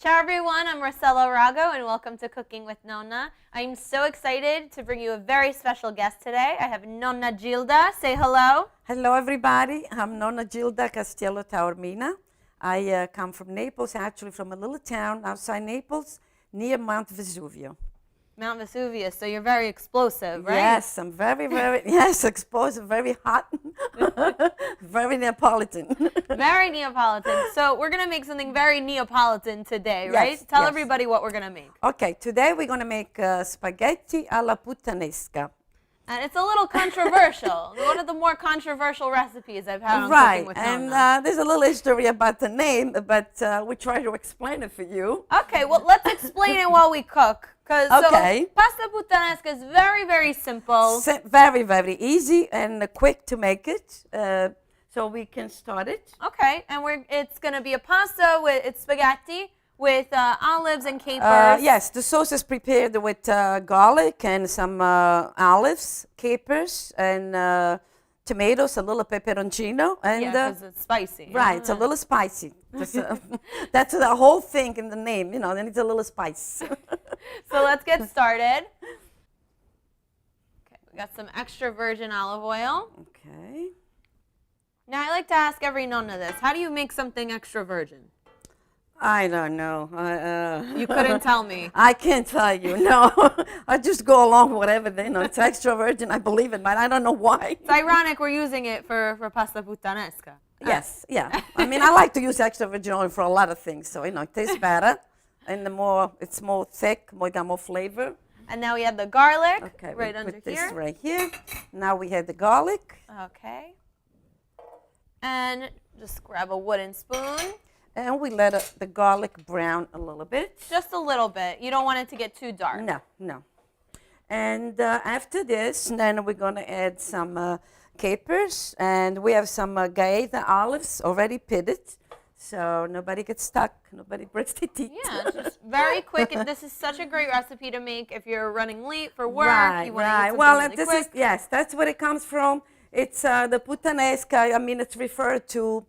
Ciao everyone, I'm Rossella Rago and welcome to Cooking with Nonna. I'm so excited to bring you a very special guest today. I have Nonna Gilda. Say hello. Hello everybody, I'm Nonna Gilda Castiello Taormina. I come from Naples, actually from a little town outside Naples near Mount Vesuvio. Mount Vesuvius, so you're very explosive, right? Yes, I'm very, yes, explosive, very hot, very Neapolitan. Very Neapolitan. So we're going to make something very Neapolitan today, right? Yes, Tell yes. everybody what we're going to make. Okay, today we're going to make spaghetti alla Puttanesca. And it's a little controversial. One of the more controversial recipes I've had on Right, Cooking with and Nonna. there's a little history about the name, but we try to explain it for you. Okay, well, let's explain it while we cook. Okay. So, pasta puttanesca is very, very simple. Very, very easy and quick to make it. So we can start it. Okay, and it's going to be a pasta it's spaghetti with olives and capers. Yes, the sauce is prepared with garlic and some olives, capers, and tomatoes, a little peperoncino. And, yeah, because it's spicy. Right, it's a little spicy. That's the whole thing in the name, you know, then it's a little spice. So let's get started. Okay, we got some extra virgin olive oil. Okay. Now I like to ask every nonna this. How do you make something extra virgin? I don't know. You couldn't tell me. I can't tell you, no. I just go along with whatever, it's extra virgin, I believe it, but I don't know why. It's ironic we're using it for pasta puttanesca. Yes, yeah. I mean, I like to use extra virgin oil for a lot of things, so, it tastes better. And it's more thick, got more flavor. And now we have the garlic Okay, right we under put here. this right here. Now we have the garlic. Okay. And just grab a wooden spoon. And we let the garlic brown a little bit. Just a little bit. You don't want it to get too dark. No. And after this, then we're going to add some capers. And we have some Gaeta olives already pitted. So nobody gets stuck, nobody breaks their teeth. Yeah, just very quick. And this is such a great recipe to make if you're running late for work. Right, you want right. To eat Well, really this quick. is, yes, that's where it comes from. It's the Puttanesca. I mean, it's referred to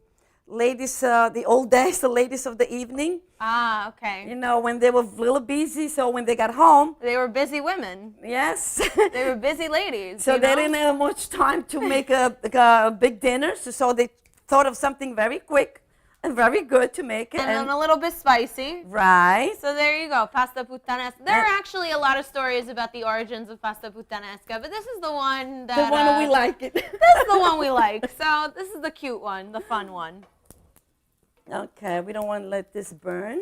ladies, the old days, the ladies of the evening. Ah, okay. When they were a little busy, so when they got home. They were busy women. Yes. They were busy ladies. So they didn't have much time to make a big dinner, so they thought of something very quick and very good to make it. And a little bit spicy. Right. So there you go, pasta puttanesca. There are actually a lot of stories about the origins of pasta puttanesca, but this is the one that... The one we like it. This is the one we like. So this is the cute one, the fun one. Okay, we don't want to let this burn.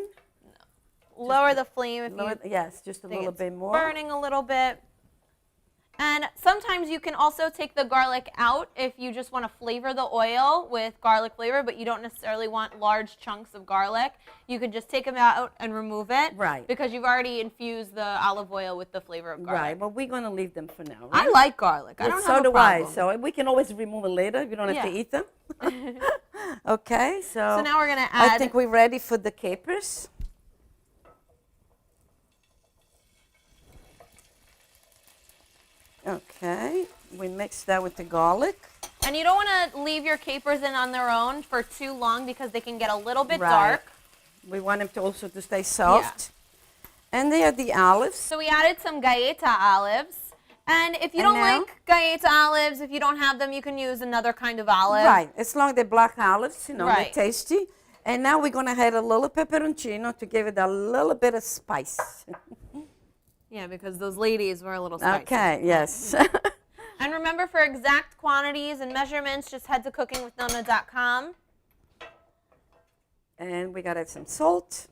No. Lower the flame if you yes, just a think little it's bit more. burning a little bit. And sometimes you can also take the garlic out if you just want to flavor the oil with garlic flavor, but you don't necessarily want large chunks of garlic. You could just take them out and remove it. Right. Because you've already infused the olive oil with the flavor of garlic. Right, but we're going to leave them for now, right? I like garlic. I don't so have a do problem. I. So we can always remove it later. You don't have to eat them. Okay, So now we're going to add... I think we're ready for the capers. Okay, we mix that with the garlic. And you don't want to leave your capers in on their own for too long because they can get a little bit Right. dark. We want them to also to stay soft. Yeah. And they are the olives. So we added some Gaeta olives. And if you don't like Gaeta olives, if you don't have them, you can use another kind of olive. Right, as long as they're black olives, Right. they're tasty. And now we're going to add a little peperoncino to give it a little bit of spice. Yeah, because those ladies were a little spicy. Okay, yes. And remember, for exact quantities and measurements, just head to cookingwithnonna.com. And we got to add some salt.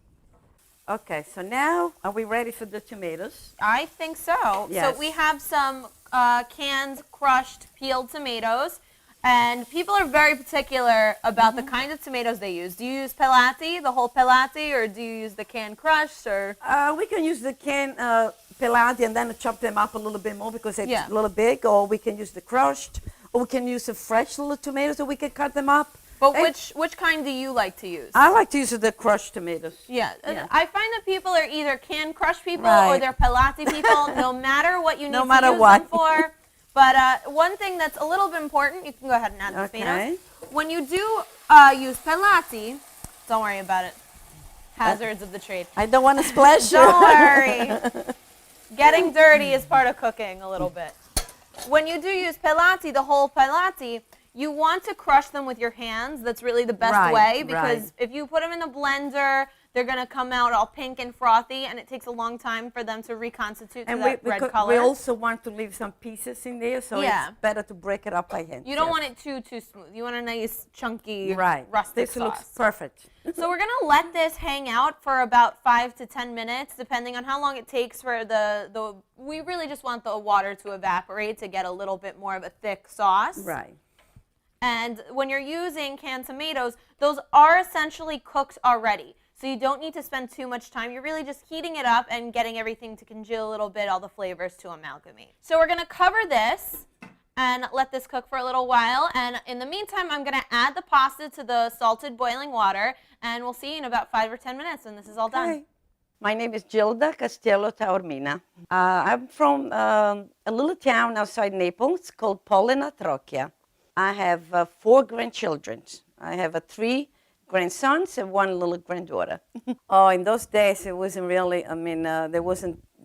Okay, so now are we ready for the tomatoes? I think so. Yes. So we have some canned, crushed, peeled tomatoes. And people are very particular about the kind of tomatoes they use. Do you use pelati, the whole pelati, or do you use the canned crushed? Or We can use the canned pelati and then chop them up a little bit more because it's a little big, or we can use the crushed, or we can use the fresh little tomatoes, or we can cut them up. But which kind do you like to use? I like to use the crushed tomatoes. Yeah. I find that people are either canned crushed people Right. or they're pelati people, no matter what you need No to matter use what. them for. But one thing that's a little bit important, you can go ahead and add the tomatoes. When you do use pelati, don't worry about it. hazards of the trade. I don't want to splash you. Don't worry. Getting dirty is part of cooking a little bit. When you do use pelati, the whole pelati, you want to crush them with your hands. That's really the best way, because if you put them in the blender, they're going to come out all pink and frothy, and it takes a long time for them to reconstitute to that red color. We also want to leave some pieces in there, so it's better to break it up by hand. You don't want it too smooth. You want a nice, chunky, rustic this sauce. Looks perfect. So we're going to let this hang out for about 5 to 10 minutes, depending on how long it takes for we really just want the water to evaporate to get a little bit more of a thick sauce. Right. And when you're using canned tomatoes, those are essentially cooked already. So you don't need to spend too much time. You're really just heating it up and getting everything to congeal a little bit, all the flavors to amalgamate. So we're going to cover this and let this cook for a little while. And in the meantime, I'm going to add the pasta to the salted boiling water, and we'll see you in about 5 or 10 minutes when this is all done. My name is Gilda Castello Taormina. I'm from a little town outside Naples called Puttanesca. I have 4 grandchildren. I have 3 grandsons and 1 little granddaughter. Oh, in those days, it wasn't really,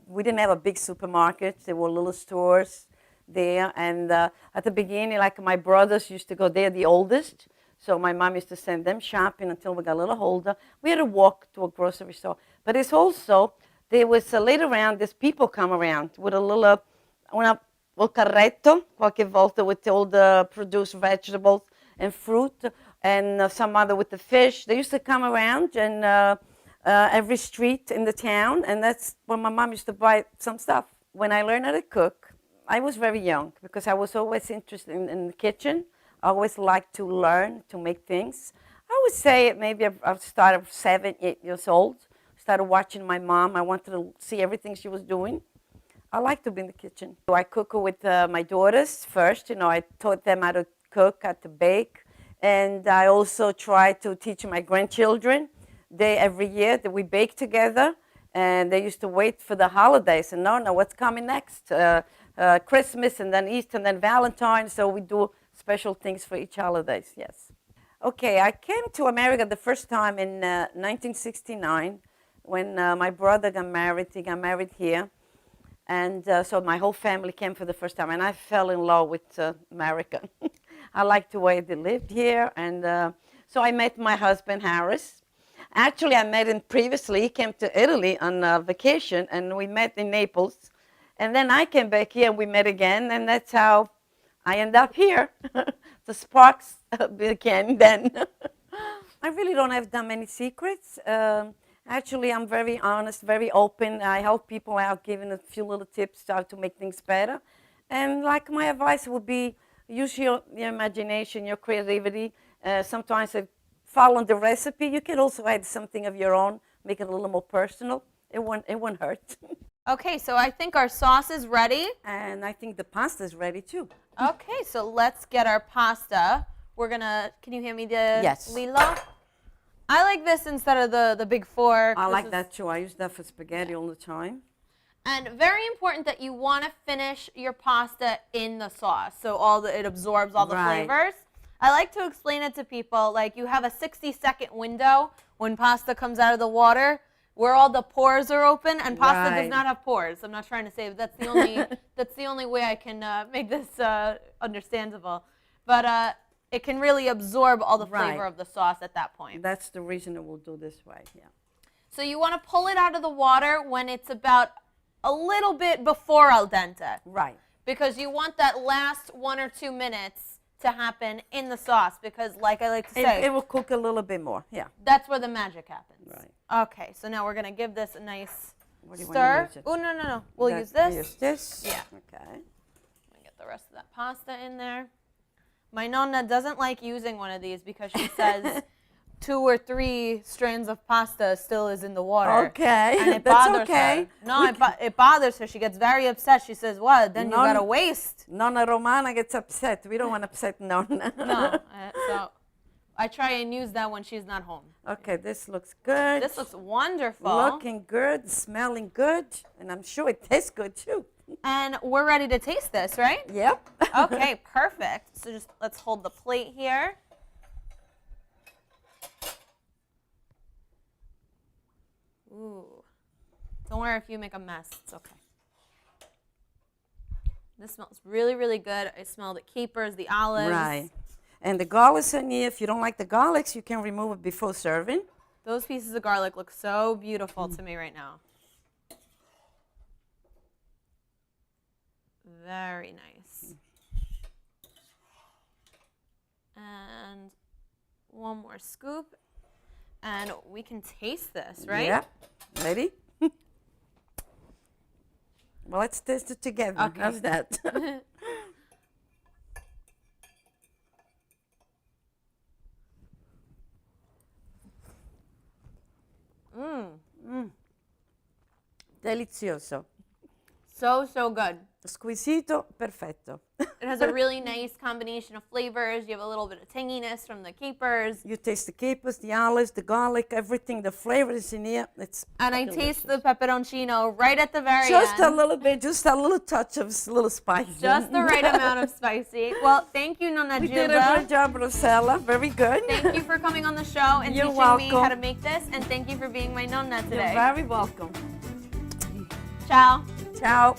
we didn't have a big supermarket. There were little stores there. And at the beginning, like my brothers used to go there, the oldest. So my mom used to send them shopping until we got a little older. We had to walk to a grocery store. But it's also, there was later around, there's people come around with a little, un carretto, qualche volta with all the produced vegetables and fruit, and some other with the fish. They used to come around and every street in the town, and that's when my mom used to buy some stuff. When I learned how to cook, I was very young because I was always interested in the kitchen. I always liked to learn to make things. I would say maybe I started 7, 8 years old. Started watching my mom. I wanted to see everything she was doing. I like to be in the kitchen. So I cook with my daughters first. I taught them how to cook, how to bake. And I also try to teach my grandchildren. Every year that we bake together. And they used to wait for the holidays. And no, what's coming next? Christmas and then Easter and then Valentine's. So we do special things for each holidays, yes. Okay, I came to America the first time in 1969 when my brother got married. He got married here. And so my whole family came for the first time, and I fell in love with America. I liked the way they lived here, and so I met my husband, Harris. Actually, I met him previously. He came to Italy on vacation, and we met in Naples. And then I came back here, and we met again, and that's how I end up here. The sparks began then. I really don't have that many secrets. Actually, I'm very honest, very open. I help people out, giving a few little tips how to make things better. And like my advice would be, use your imagination, your creativity. Sometimes follow the recipe. You can also add something of your own, make it a little more personal. It won't hurt. Okay, so I think our sauce is ready. And I think the pasta is ready too. Okay, so let's get our pasta. Can you hand me the lilo? I like this instead of the big fork. I like that too. I use that for spaghetti all the time. And very important that you want to finish your pasta in the sauce, so it absorbs all the flavors. I like to explain it to people like you have a 60-second window when pasta comes out of the water where all the pores are open, and pasta does not have pores. I'm not trying to say, but that's the only way I can make this understandable. But it can really absorb all the flavor of the sauce at that point. That's the reason it will do this way, yeah. So you want to pull it out of the water when it's about a little bit before al dente. Right. Because you want that last 1 or 2 minutes to happen in the sauce, because like I like to say, it will cook a little bit more, yeah. That's where the magic happens. Right. Okay, so now we're going to give this a nice What do you stir. Want to use it? Oh, no. We'll use this. Use this? Yeah. Okay. Let me get the rest of that pasta in there. My nonna doesn't like using one of these because she says 2 or 3 strands of pasta still is in the water. Okay, and it that's bothers okay. her. No, it bothers her. She gets very upset. She says, "What? Then you gotta waste." Nonna Romana gets upset. We don't want to upset Nonna. No, so I try and use that when she's not home. Okay, this looks good. This looks wonderful. Looking good, smelling good, and I'm sure it tastes good too. And we're ready to taste this, right? Yep. Okay, perfect. So just let's hold the plate here. Ooh. Don't worry if you make a mess. It's okay. This smells really, really good. I smell the capers, the olives. Right. And the garlics in here, if you don't like the garlics, you can remove it before serving. Those pieces of garlic look so beautiful to me right now. Very nice. And one more scoop. And we can taste this, right? Yeah. Ready? Well, let's taste it together. Okay. How's that? Delizioso. So, so good. Squisito, perfetto. It has a really nice combination of flavors. You have a little bit of tanginess from the capers. You taste the capers, the olives, the garlic, everything. The flavor is in here. It's And I delicious. taste the pepperoncino right at the very Just end. a little bit, just a little touch of little spice. Just the right amount of spicy. Well, thank you, Nonna You Gilda. did a good job, Rossella. Very good. Thank you for coming on the show and You're teaching me welcome. how to make this. And thank you for being my nonna You're today. very welcome. Ciao. Ciao.